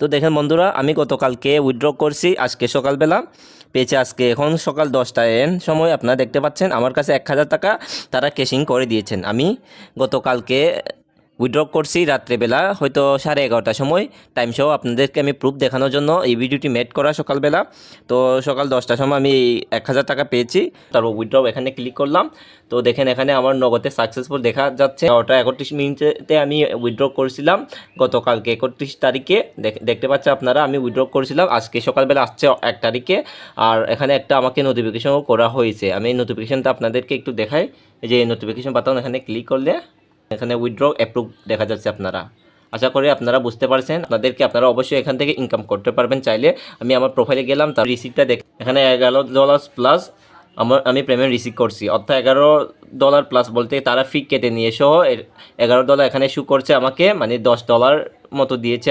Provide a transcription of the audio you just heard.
তো দেখেন বন্ধুরা, আমি গতকালকে উইথড্র করছি, আজকে সকালবেলা পেয়েছে। আজকে এখন সকাল 10টা AM সময় আপনারা দেখতে পাচ্ছেন আমার কাছে 1000 টাকা তারা ক্যাশিং করে দিয়েছেন। আমি গতকালকে উইথড্র করছি রাত্রেবেলা, হয়তো 11:30টার সময় টাইম সহ আপনাদেরকে আমি প্রুফ দেখানোর জন্য এই ভিডিওটি মেড করা সকালবেলা। তো সকাল 10টার সময় আমি 1000 টাকা পেয়েছি, তারপর উইথড্র এখানে ক্লিক করলাম। তো দেখেন এখানে আমার নগদে সাকসেসফুল দেখা যাচ্ছে। 9:31 আমি উইথড্র করেছিলাম গতকালকে 31 তারিখে। দেখতে পাচ্ছেন আপনারা, আমি উইথড্র করেছিলাম আজকে সকালবেলা, আসছে 1 তারিখে। আর এখানে একটা আমাকে নোটিফিকেশনও করা হয়েছে, আমি এই নোটিফিকেশনটা আপনাদেরকে একটু দেখাই। যে নোটিফিকেশন বাটন এখানে ক্লিক করলে এখানে উইথড্র অ্যাপ্রুভ দেখা যাচ্ছে। আপনারা আশা করি আপনারা বুঝতে পারছেন। আপনারা অবশ্যই এখান থেকে ইনকাম করতে পারবেন চাইলে। আমি আমার প্রোফাইলে গেলাম, তার রিসিপ্টটা দেখ, এখানে $11 প্লাস আমি পেমেন্ট রিসিভ করছি, অর্থাৎ $11 প্লাস বলতে তারা ফি কেটে নিয়ে সহ $11 এখানে শু করছে আমাকে, মানে $10 মতো দিয়েছে।